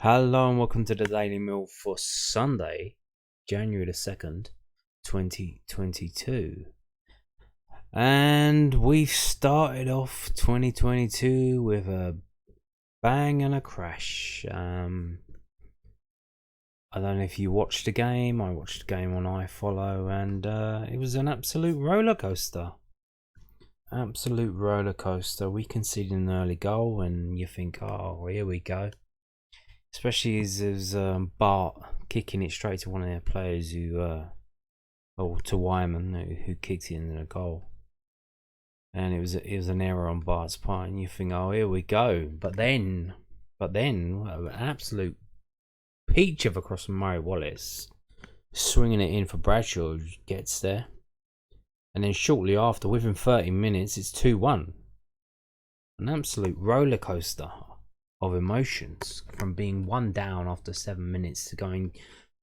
Hello and welcome to the Daily Mill for Sunday, January the 2nd, 2022. And we've started off 2022 with a bang and a crash. I don't know if you watched the game. I watched the game on iFollow, and it was an absolute roller coaster. Absolute roller coaster. We conceded an early goal, and you think, oh, here we go. Especially as Bart kicking it straight to one of their players or to Wyman who kicked it into the goal. And it was an error on Bart's part, and you think, oh, here we go. But then, an absolute peach of across from Murray Wallace, swinging it in for Bradshaw, who gets there. And then shortly after, within 30 minutes, it's 2-1. An absolute roller coaster of emotions, from being 1 down after 7 minutes to going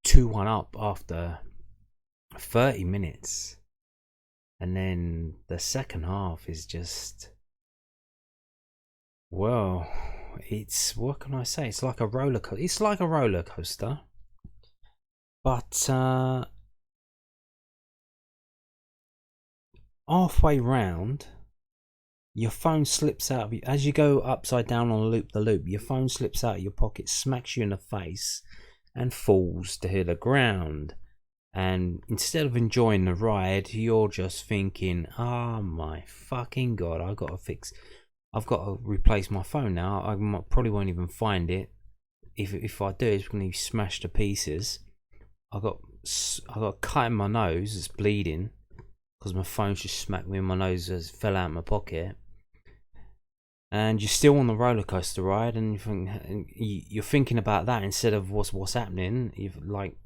2-1 up after 30 minutes. And then the second half is just, well, it's, what can I say? It's like a roller coaster. It's like a roller coaster. But halfway round, your phone slips out of you as you go upside down on the loop. Your phone slips out of your pocket, smacks you in the face, and falls to the ground. And instead of enjoying the ride, you're just thinking, "Oh my fucking god! I've got to replace my phone now. I probably won't even find it. If I do, it's going to be smashed to pieces. I got a cut in my nose. It's bleeding because my phone just smacked me in my nose as it fell out of my pocket." And you're still on the roller coaster ride, and you're thinking about that instead of what's happening. You've like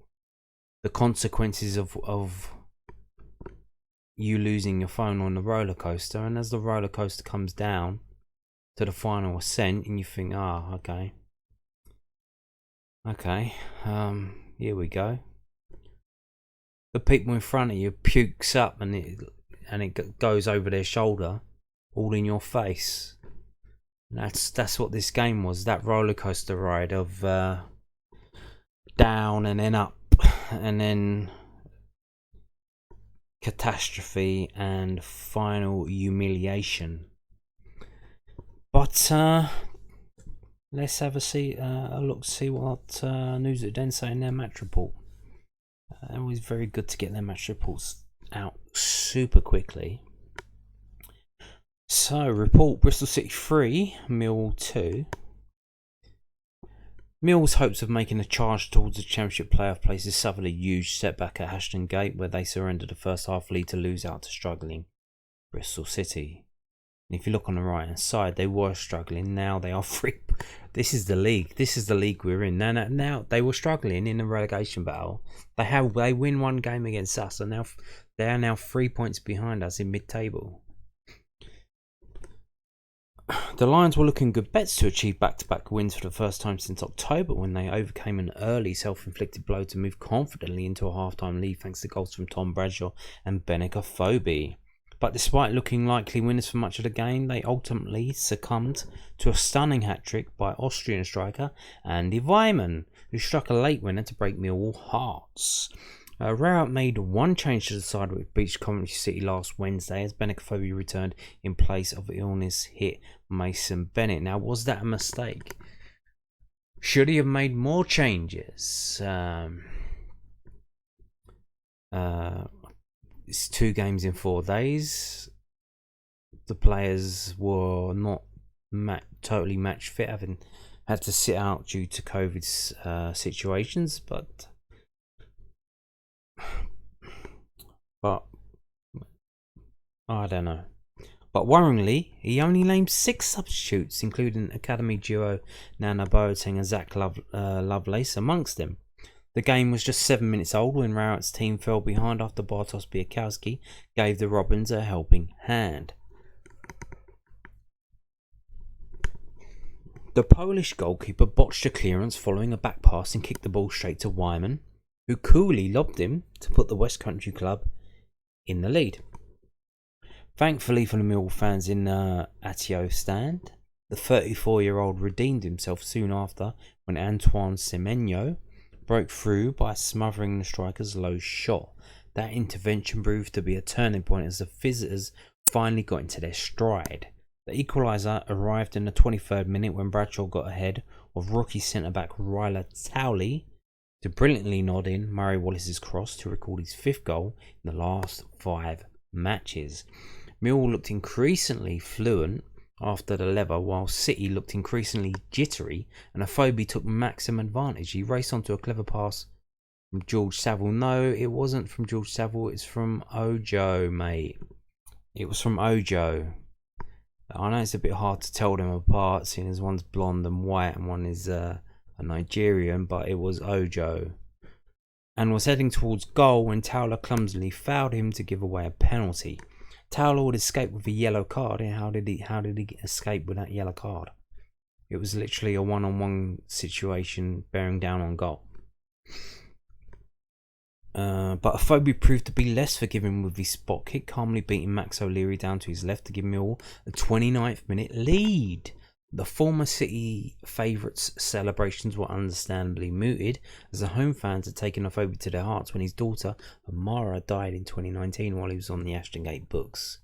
the consequences of you losing your phone on the roller coaster. And as the roller coaster comes down to the final ascent, and you think, okay, here we go. The people in front of you pukes up, and it goes over their shoulder, all in your face. That's what this game was. That roller coaster ride of down and then up, and then catastrophe and final humiliation. But let's have a look to see what News at Den say in their match report. Always very good to get their match reports out super quickly. So, report: Bristol City 3, Millwall 2. Mill's hopes of making a charge towards the Championship playoff places suffered a huge setback at Ashton Gate, where they surrendered the first half lead to lose out to struggling Bristol City. And if you look on the right hand side, they were struggling. Now they are free. This is the league. This is the league we're in. Now they were struggling in the relegation battle. They win one game against us, and now they are now 3 points behind us in mid-table. The Lions were looking good bets to achieve back-to-back wins for the first time since October, when they overcame an early self-inflicted blow to move confidently into a half-time lead thanks to goals from Tom Bradshaw and Benik Afobe. But despite looking likely winners for much of the game, they ultimately succumbed to a stunning hat-trick by Austrian striker Andy Weimann, who struck a late winner to break Millwall hearts. Rowett made one change to the side which beat Coventry City last Wednesday, as Benik Afobe returned in place of illness-hit Mason Bennett. Now, was that a mistake? Should he have made more changes? It's 2 games in 4 days. The players were not totally match fit, having had to sit out due to COVID situations, but I don't know. But worryingly, he only named 6 substitutes, including academy duo Nana Boateng and Zach Lovelace amongst them. The game was just 7 minutes old when Rowett's team fell behind after Bartosz Białkowski gave the Robins a helping hand. The Polish goalkeeper botched a clearance following a back pass and kicked the ball straight to Wyman, who coolly lobbed him to put the West Country club in the lead. Thankfully for the Millwall fans in Atio stand, The 34-year-old redeemed himself soon after when Antoine Semenyo broke through by smothering the striker's low shot. That intervention proved to be a turning point as the visitors finally got into their stride. The equaliser arrived in the 23rd minute when Bradshaw got ahead of rookie centre-back Ryla Towley to brilliantly nod in Murray Wallace's cross to record his 5th goal in the last 5 matches. Millwall looked increasingly fluent after the lever, while City looked increasingly jittery, and Afobe took maximum advantage. He raced onto a clever pass from George Saville. No, it wasn't from George Saville, it's from Ojo, mate. It was from Ojo. I know it's a bit hard to tell them apart, seeing as one's blonde and white and one is a Nigerian, but it was Ojo. And was heading towards goal when Towler clumsily fouled him to give away a penalty. Towler would escape with a yellow card, and how did he escape with that yellow card? It was literally a one-on-one situation bearing down on goal. But Afobe proved to be less forgiving with his spot kick, calmly beating Max O'Leary down to his left to give Millwall a 29th minute lead. The former City favourites' celebrations were understandably mooted, as the home fans had taken Afobe to their hearts when his daughter Amara died in 2019 while he was on the Ashton Gate books.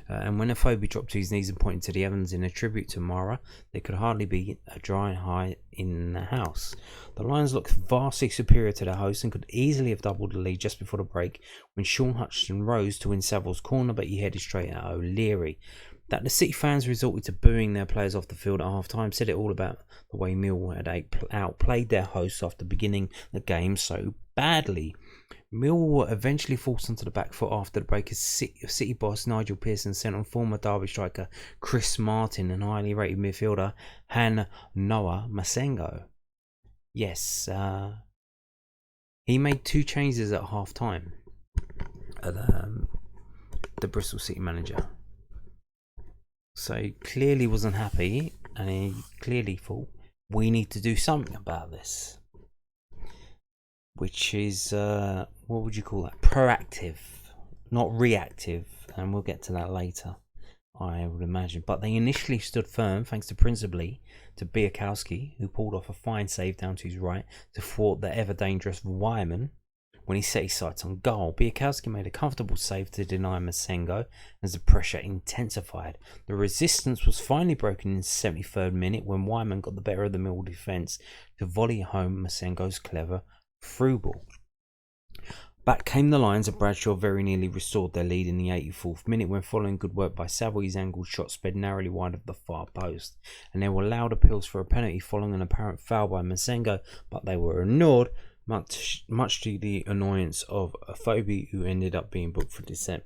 And when Afobe dropped to his knees and pointed to the heavens in a tribute to Amara, there could hardly be a dry eye in the house. The Lions looked vastly superior to their hosts and could easily have doubled the lead just before the break when Sean Hutchinson rose to win Saville's corner, but he headed straight at O'Leary. That the City fans resorted to booing their players off the field at half-time said it all about the way Millwall had outplayed their hosts after beginning the game so badly. Millwall were eventually forced onto the back foot after the break as City boss Nigel Pearson sent on former Derby striker Chris Martin and highly rated midfielder Han Noah Masengo. Yes, he made 2 changes at half-time. The Bristol City manager. So he clearly wasn't happy, and he clearly thought, we need to do something about this. Which is, what would you call that? Proactive, not reactive, and we'll get to that later, I would imagine. But they initially stood firm, thanks to principally to Biakowski, who pulled off a fine save down to his right to thwart the ever-dangerous Wyman when he set his sights on goal. Biakowski made a comfortable save to deny Masengo as the pressure intensified. The resistance was finally broken in the 73rd minute when Wyman got the better of the Millwall defence to volley home Masengo's clever through ball. Back came the Lions, and Bradshaw very nearly restored their lead in the 84th minute when, following good work by Saville, his angled shot sped narrowly wide of the far post, and there were loud appeals for a penalty following an apparent foul by Masengo, but they were ignored, much to the annoyance of Afobe, who ended up being booked for dissent.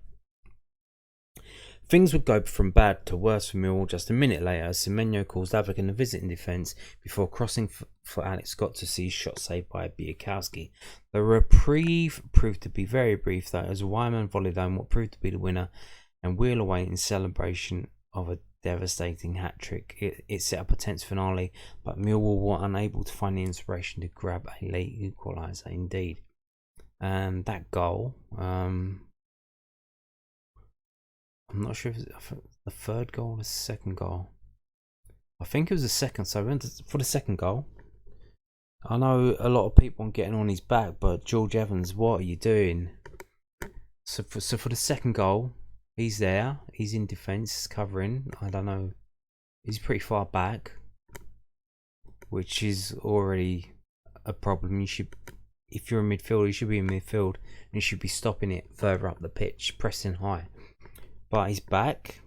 Things would go from bad to worse for Millwall just a minute later as Semenyo caused havoc in the visiting defence before crossing for Alex Scott to see his shot saved by Biakowski. The reprieve proved to be very brief though, as Wyman volleyed home what proved to be the winner and wheel away in celebration of a devastating hat-trick. It set up a tense finale, but Millwall were unable to find the inspiration to grab a late equaliser indeed. And that goal, I'm not sure if it was the 3rd goal or the 2nd goal. I think it was the 2nd, so I went for the 2nd goal. I know a lot of people are getting on his back, but George Evans, what are you doing? So for the 2nd goal, he's there. He's in defence, covering. I don't know. He's pretty far back, which is already a problem. You should, if you're a midfielder, you should be in midfield, and you should be stopping it further up the pitch, pressing high. But he's back,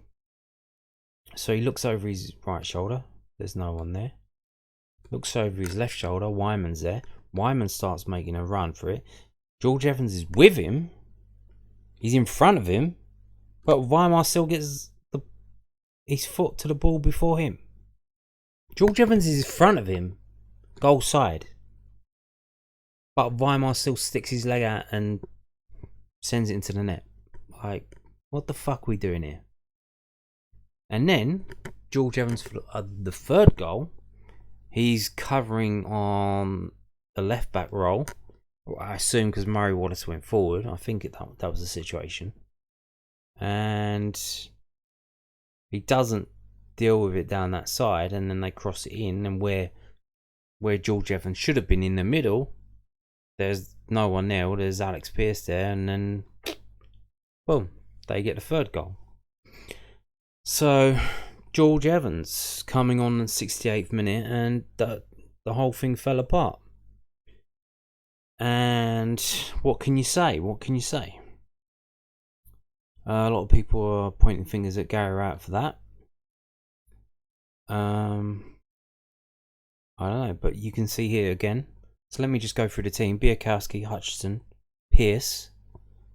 so he looks over his right shoulder. There's no one there. Looks over his left shoulder. Wyman's there. Wyman starts making a run for it. George Evans is with him. He's in front of him. But Weimar still gets his foot to the ball before him. George Evans is in front of him, goal side. But Weimar still sticks his leg out and sends it into the net. Like, what the fuck are we doing here? And then, George Evans for the 3rd goal, he's covering on the left back role. I assume because Murray Wallace went forward. I think that was the situation. And he doesn't deal with it down that side, and then they cross it in, and where George Evans should have been in the middle, there's no one there. Well, there's Alex Pearce there, and then boom, they get the third goal. So George Evans coming on the 68th minute, and the whole thing fell apart. And what can you say? What can you say? A lot of people are pointing fingers at Gary Rowett for that. I don't know, but you can see here again. So let me just go through the team. Biakowski, Hutchinson, Pearce,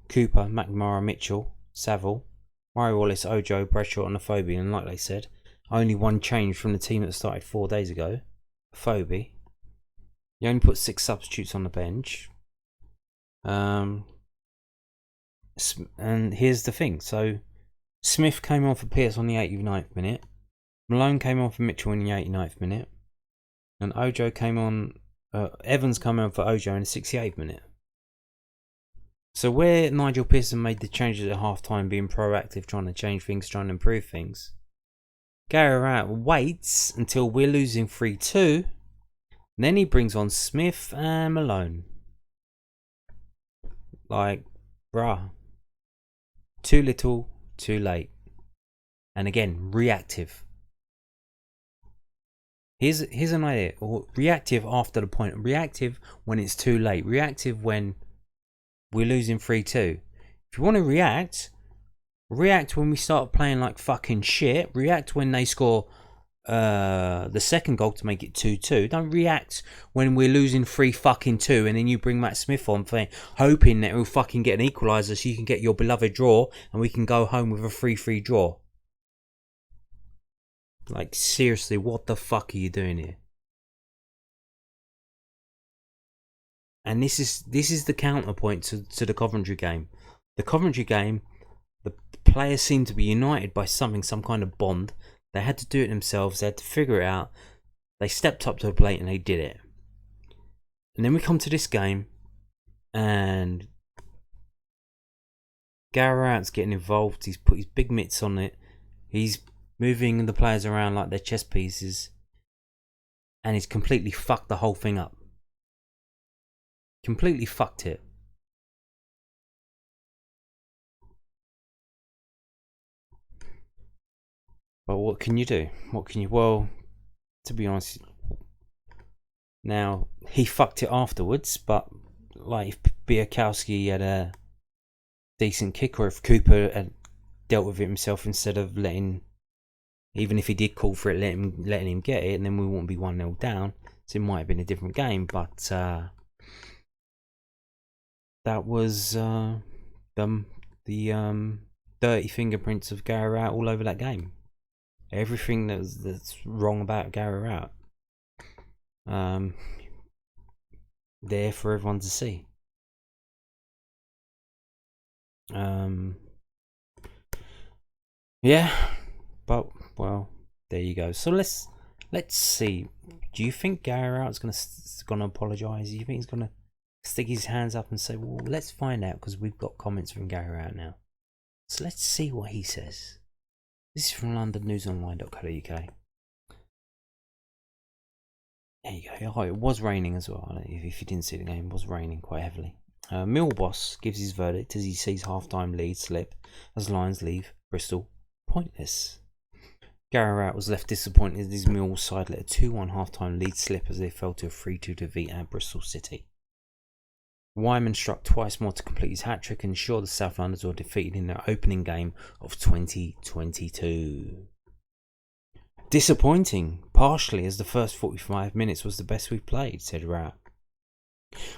Cooper, McNamara, Mitchell, Saville, Murray Wallace, Ojo, Bradshaw and Afobe. And like they said, only one change from the team that started 4 days ago. Afobe. You only put 6 substitutes on the bench. And here's the thing. So Smith came on for Pearce on the 89th minute. Malone came on for Mitchell in the 89th minute. And Ojo came on... Evans came on for Ojo in the 68th minute. So where Nigel Pearson made the changes at half time, being proactive, trying to change things, trying to improve things, Gary Rowett waits until we're losing 3-2. Then he brings on Smith and Malone. Like, bruh. Too little, too late. And again, reactive. Here's an idea. Or reactive after the point. Reactive when it's too late. Reactive when we're losing 3-2. If you want to react when we start playing like fucking shit. React when they score the second goal to make it 2-2. Don't react when we're losing 3-2 and then you bring Matt Smith on hoping that we'll fucking get an equaliser so you can get your beloved draw and we can go home with a 3-3 draw. Like, seriously, what the fuck are you doing here? And this is the counterpoint to the Coventry game. The Coventry game, the players seem to be united by some kind of bond. They had to do it themselves. They had to figure it out. They stepped up to the plate and they did it. And then we come to this game, and Gary Rowett's getting involved. He's put his big mitts on it. He's moving the players around like they're chess pieces, and he's completely fucked the whole thing up. Completely fucked it. But what can you do? Well, to be honest, now he fucked it afterwards, but like if Biakowski had a decent kick, or if Cooper had dealt with it himself instead of letting, even if he did call for it, letting him get it, and then we wouldn't be 1-0 down. So it might have been a different game, but that was the dirty fingerprints of Gary Rowett all over that game. Everything that's wrong about Gary Rowett, there for everyone to see. Yeah, but well, there you go. So let's see. Do you think Gary Rowett's gonna apologise? Do you think he's gonna stick his hands up and say, "Well, let's find out," because we've got comments from Gary Rowett now. So let's see what he says. This is from londonnewsonline.co.uk. There you go. Oh, it was raining as well. If you didn't see the game, it was raining quite heavily. Mill boss gives his verdict as he sees half-time lead slip as Lions leave Bristol pointless. Gary Rowett was left disappointed as his Mill side let a 2-1 half-time lead slip as they fell to a 3-2 defeat at Bristol City. Wyman struck twice more to complete his hat-trick and ensure the South Londoners were defeated in their opening game of 2022. Disappointing, partially as the first 45 minutes was the best we've played, said Rowett.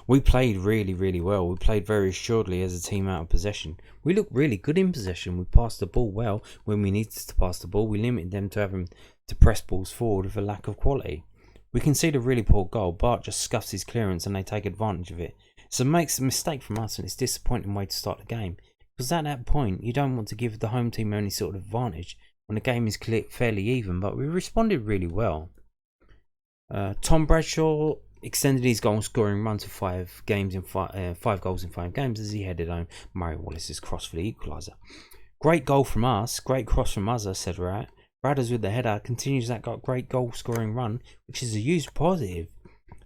We played really, really well. We played very assuredly as a team out of possession. We looked really good in possession. We passed the ball well when we needed to pass the ball. We limited them to having to press balls forward with a lack of quality. We conceded a really poor goal. Bart just scuffs his clearance and they take advantage of it. So it makes a mistake from us, and it's a disappointing way to start the game. Because at that point, you don't want to give the home team any sort of advantage when the game is fairly even. But we responded really well. Tom Bradshaw extended his goal scoring run to 5 goals in 5 games as he headed home Murray Wallace's cross for the equaliser. Great goal from us, great cross from us, said Rowett. Bradders with the header continues that great goal scoring run, which is a huge positive.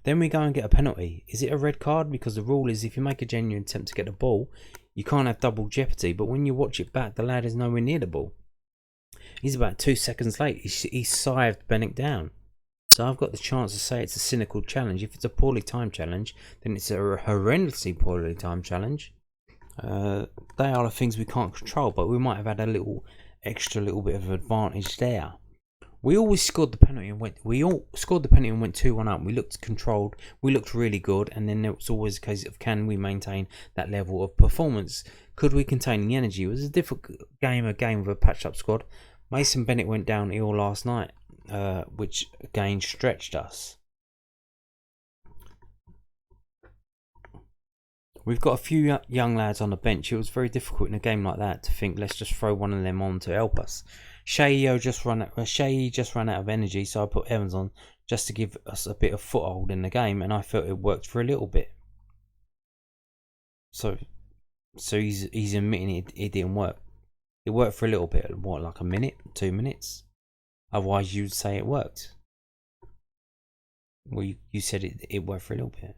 Then we go and get a penalty. Is it a red card? Because the rule is if you make a genuine attempt to get the ball, you can't have double jeopardy. But when you watch it back, the lad is nowhere near the ball. He's about 2 seconds late. He scythed Bennett down. So I've got the chance to say it's a cynical challenge. If it's a poorly timed challenge, then it's a horrendously poorly timed challenge. They are the things we can't control, but we might have had a little bit of advantage there. We always scored the penalty and went 2-1 up. We looked controlled. We looked really good, and then there was always a case of can we maintain that level of performance? Could we contain the energy? It was a difficult game with a patched up squad. Mason Bennett went down ill last night, which again stretched us. We've got a few young lads on the bench. It was very difficult in a game like that to think let's just throw one of them on to help us. Shea just ran out of energy, so I put Evans on just to give us a bit of foothold in the game, and I felt it worked for a little bit. So he's admitting it didn't work. It worked for a little bit, what, like a minute, 2 minutes? Otherwise you'd say it worked. Well, you said it worked for a little bit.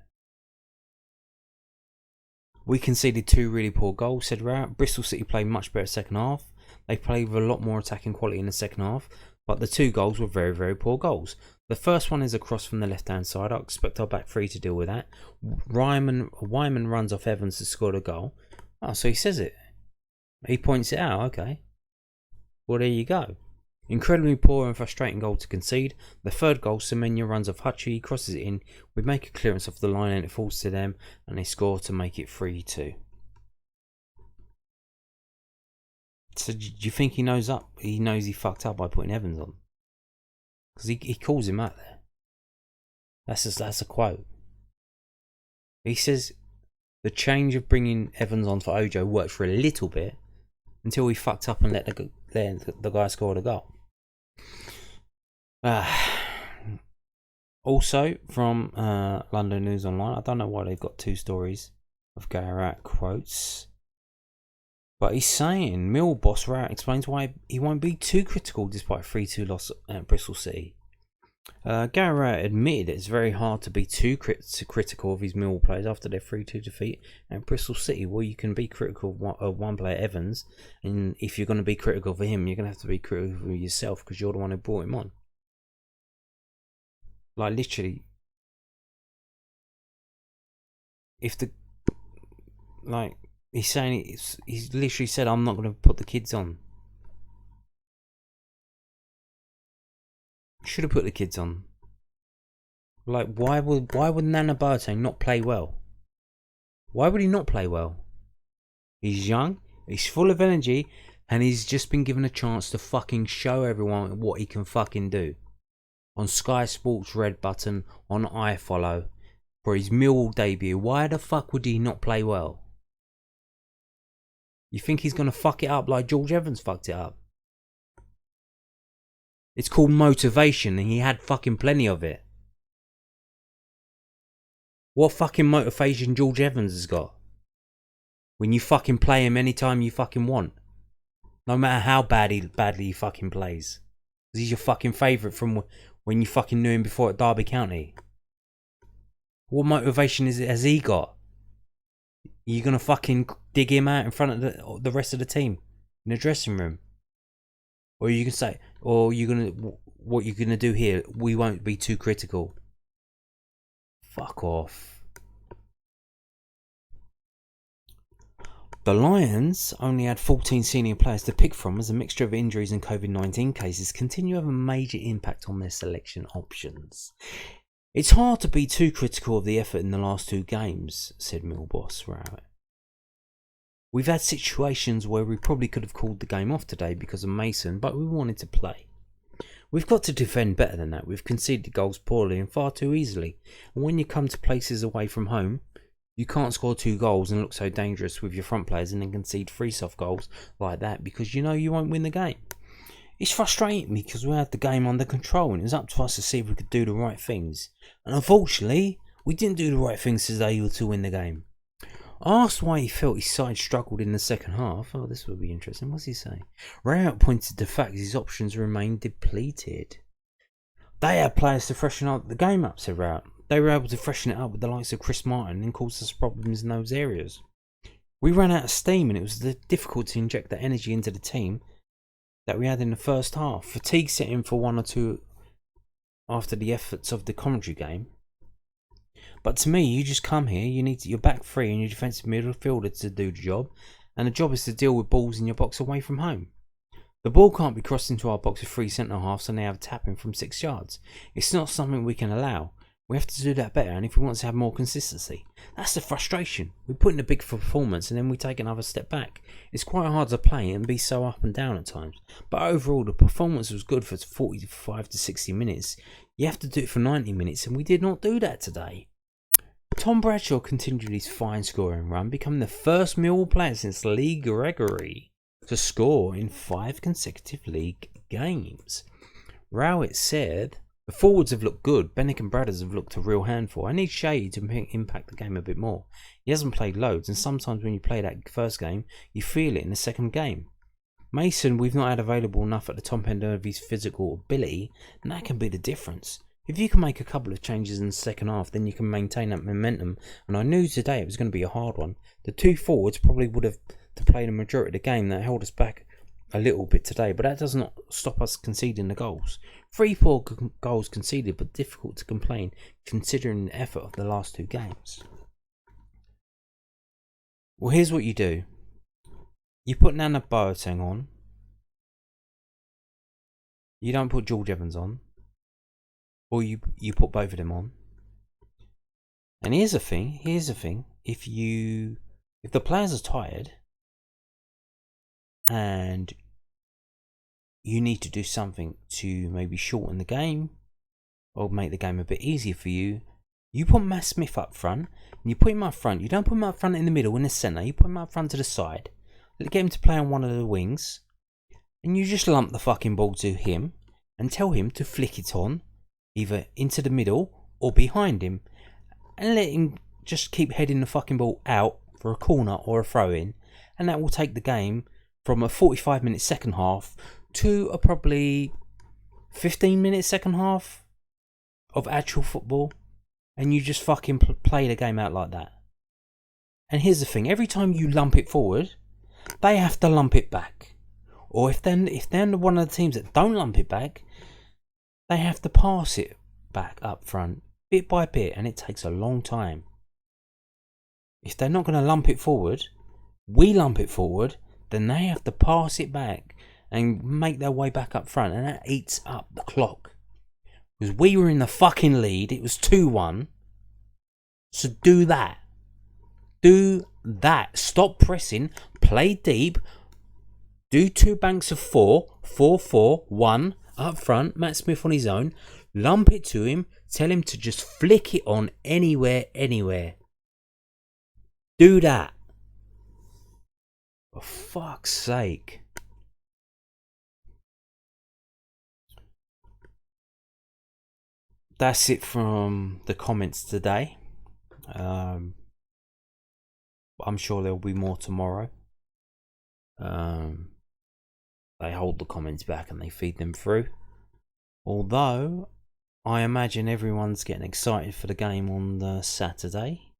We conceded 2 really poor goals, said Rowett. Bristol City played much better second half. They played with a lot more attacking quality in the second half, but the 2 goals were very, very poor goals. The first one is a cross from the left-hand side. I expect our back three to deal with that. Wyman runs off Evans to score the goal. Oh, so he says it. He points it out, okay. Well, there you go. Incredibly poor and frustrating goal to concede. The third goal, Semenya runs off Hutchie, he crosses it in. We make a clearance off the line and it falls to them, and they score to make it 3-2. So do you think he knows he fucked up by putting Evans on? Because he calls him out there. That's a quote. He says the change of bringing Evans on for Ojo worked for a little bit until he fucked up and let the guy score the goal. Also from London News Online, I don't know why they've got 2 stories of Garrett quotes, but he's saying Millwall boss Rowett explains why he won't be too critical despite 3-2 loss at Bristol City. Garrett admitted it's very hard to be too critical of his Millwall players after their 3-2 defeat at Bristol City. Well, you can be critical of one player, Evans, and if you're going to be critical of him, you're going to have to be critical of yourself because you're the one who brought him on. Like, literally, if the, like, he's saying, he's literally said, I'm not going to put the kids on. Should have put the kids on. Like, why would Nana Boateng not play well? Why would he not play well? He's young, he's full of energy, and he's just been given a chance to fucking show everyone what he can fucking do. On Sky Sports Red Button, on iFollow, for his Millwall debut. Why the fuck would he not play well? You think he's going to fuck it up like George Evans fucked it up? It's called motivation, and he had fucking plenty of it. What fucking motivation George Evans has got? When you fucking play him anytime you fucking want. No matter how badly he fucking plays. Because he's your fucking favourite from when you fucking knew him before at Derby County. What motivation has he got? Are you going to fucking dig him out in front of the rest of the team? In the dressing room? Or you can say, or what you're gonna do here, we won't be too critical. Fuck off. The Lions only had 14 senior players to pick from as a mixture of injuries and COVID-19 cases continue to have a major impact on their selection options. It's hard to be too critical of the effort in the last 2 games, said Millwall boss Rowett. We've had situations where we probably could have called the game off today because of Mason, but we wanted to play. We've got to defend better than that. We've conceded goals poorly and far too easily. And when you come to places away from home, you can't score 2 goals and look so dangerous with your front players and then concede 3 soft goals like that because you know you won't win the game. It's frustrating because we had the game under control and it was up to us to see if we could do the right things. And unfortunately, we didn't do the right things today to win the game. Asked why he felt his side struggled in the second half. Oh, this will be interesting. What's he saying? Rayout pointed to the fact his options remained depleted. They had players to freshen up the game up, said Rayout. They were able to freshen it up with the likes of Chris Martin and cause us problems in those areas. We ran out of steam and it was difficult to inject that energy into the team that we had in the first half. Fatigue set in for 1 or 2 after the efforts of the commentary game. But to me, you just come here, you need your back three and your defensive midfielder to do the job, and the job is to deal with balls in your box away from home. The ball can't be crossed into our box with 3 centre halves and they have a tapping from 6 yards. It's not something we can allow. We have to do that better, and if we want to have more consistency. That's the frustration. We put in a big performance and then we take another step back. It's quite hard to play and be so up and down at times. But overall, the performance was good for 45 to 60 minutes. You have to do it for 90 minutes, and we did not do that today. Tom Bradshaw continued his fine scoring run, becoming the first Millwall player since Lee Gregory to score in 5 consecutive league games. Rowett said, the forwards have looked good. Bennick and Bradders have looked a real handful. I need Shea to impact the game a bit more. He hasn't played loads, and sometimes when you play that first game, you feel it in the second game. Mason, we've not had available enough at the top end of his physical ability, and that can be the difference. If you can make a couple of changes in the second half, then you can maintain that momentum, and I knew today it was going to be a hard one. The 2 forwards probably would have to play the majority of the game. That held us back a little bit today, but that does not stop us conceding the goals. 3 goals conceded, but difficult to complain considering the effort of the last 2 games. Well, here's what you do. You put Nana Boateng on. You don't put George Evans on. Or you put both of them on. And here's the thing. If the players are tired and you need to do something to maybe shorten the game or make the game a bit easier for you, you put Matt Smith up front and you put him up front. You don't put him up front in the middle in the centre. You put him up front to the side. Get him to play on one of the wings, and you just lump the fucking ball to him and tell him to flick it on either into the middle or behind him, and let him just keep heading the fucking ball out for a corner or a throw in, and that will take the game from a 45-minute second half to a probably 15-minute second half of actual football, and you just fucking play the game out like that. And here's the thing, every time you lump it forward, they have to lump it back. Or if they're one of the teams that don't lump it back, they have to pass it back up front, bit by bit, and it takes a long time. If they're not going to lump it forward, we lump it forward, then they have to pass it back and make their way back up front, and that eats up the clock. Because we were in the fucking lead, it was 2-1. So do that. Do that. Stop pressing, play deep, do 2 banks of 4, 4-4-1 up front, Matt Smith on his own, lump it to him, tell him to just flick it on anywhere. Do that. For fuck's sake. That's it from the comments today. I'm sure there'll be more tomorrow. They hold the comments back and they feed them through. Although, I imagine everyone's getting excited for the game on the Saturday.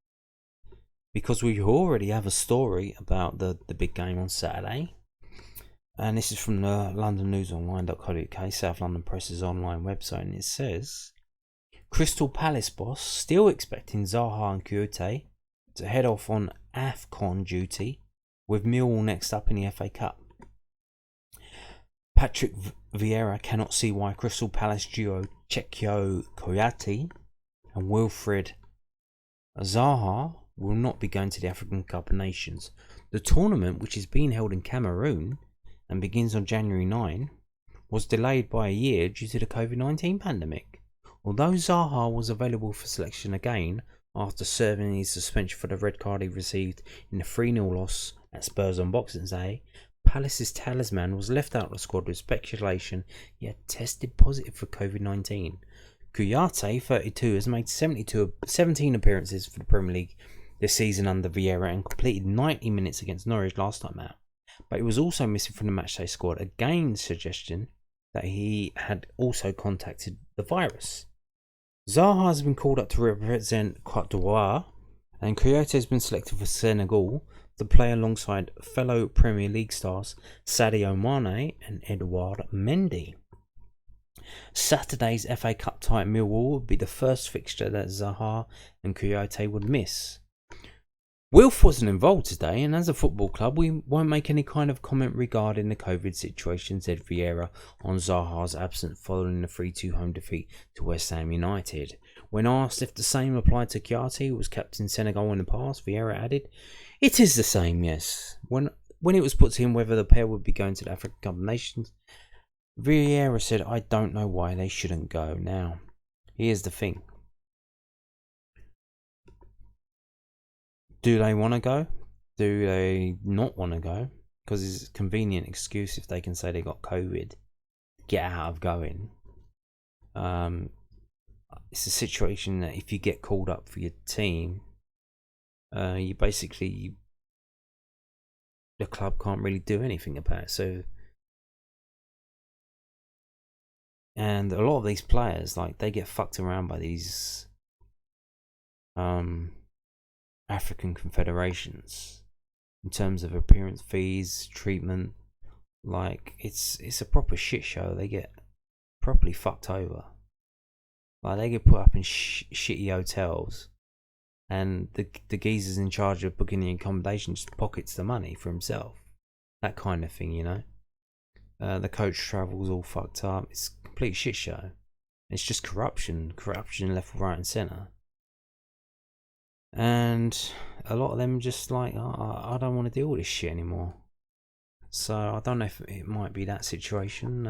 Because we already have a story about the big game on Saturday. And this is from the londonnewsonline.co.uk, South London Press's online website, and it says, Crystal Palace boss still expecting Zaha and Kyoto to head off on AFCON duty, with Millwall next up in the FA Cup. Patrick Vieira cannot see why Crystal Palace duo Cheikhou Kouyaté and Wilfried Zaha will not be going to the African Cup of Nations. The tournament, which is being held in Cameroon and begins on January 9, was delayed by a year due to the COVID-19 pandemic. Although Zaha was available for selection again after serving his suspension for the red card he received in the 3-0 loss at Spurs on Boxing Day, Palace's talisman was left out of the squad with speculation he had tested positive for COVID-19. Kouyaté, 32, has made 17 appearances for the Premier League this season under Vieira and completed 90 minutes against Norwich last time out. But he was also missing from the matchday squad, again suggestion that he had also contacted the virus. Zaha has been called up to represent Cote d'Ivoire, and Kouyaté has been selected for Senegal to play alongside fellow Premier League stars Sadio Mane and Edouard Mendy. Saturday's FA Cup tie at Millwall would be the first fixture that Zaha and Kouyaté would miss. Wilf wasn't involved today, and as a football club we won't make any kind of comment regarding the COVID situation, said Vieira on Zaha's absence following the 3-2 home defeat to West Ham United. When asked if the same applied to Kouyaté, who was captain Senegal in the past, Vieira added, "It is the same, yes." When it was put to him whether the pair would be going to the African Cup of Nations, Vieira said, "I don't know why they shouldn't go." Now, here's the thing. Do they want to go? Do they not want to go? Because it's a convenient excuse if they can say they got COVID. Get out of going. It's a situation that if you get called up for your team, you basically, the club can't really do anything about it. So, and a lot of these players, like, they get fucked around by these African confederations in terms of appearance fees, treatment. Like, it's a proper shit show. They get properly fucked over. Like, they get put up in shitty hotels, and the geezer's in charge of booking the accommodation just pockets the money for himself. That kind of thing, you know. The coach travels all fucked up. It's a complete shit show. It's just corruption left, right, and centre. And a lot of them just like, I don't want to deal with this shit anymore. So I don't know if it might be that situation.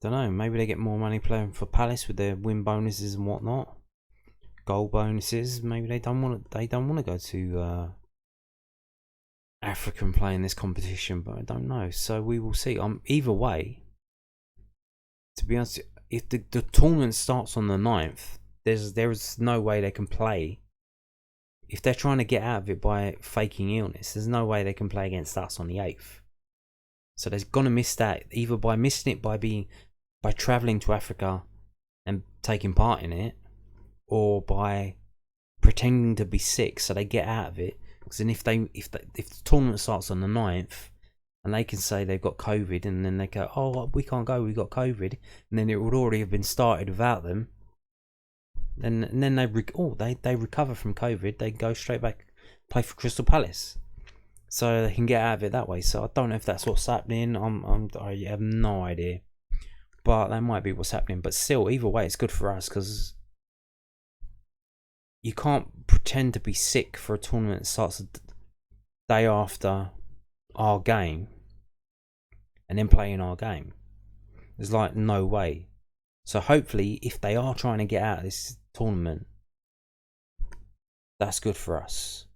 Don't know. Maybe they get more money playing for Palace with their win bonuses and whatnot, goal bonuses. Maybe they don't want to go to Africa and play in this competition. But I don't know. So we will see. Either way, to be honest, if the tournament starts on the 9th. There's no way they can play. If they're trying to get out of it by faking illness, there's no way they can play against us on the 8th. So they're gonna miss that, either by missing it by travelling to Africa and taking part in it, or by pretending to be sick so they get out of it. Because then if the tournament starts on the 9th and they can say they've got COVID, and then they go, "Oh, we can't go, we got COVID," and then it would already have been started without them. And then they recover from COVID. They go straight back, play for Crystal Palace, so they can get out of it that way. So I don't know if that's what's happening. I have no idea, but that might be what's happening. But still, either way, it's good for us, because you can't pretend to be sick for a tournament that starts the day after our game and then play in our game. There's like no way. So hopefully, if they are trying to get out of this tournament, that's good for us.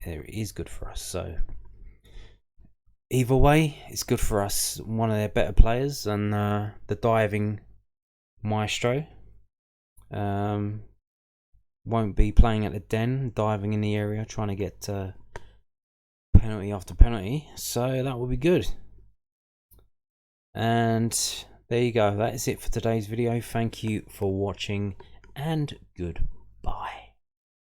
It is good for us. So either way, it's good for us. One of their better players, and the diving maestro won't be playing at the Den, diving in the area, trying to get penalty after penalty. So that will be good. And there you go. That is it for today's video. Thank you for watching, and goodbye.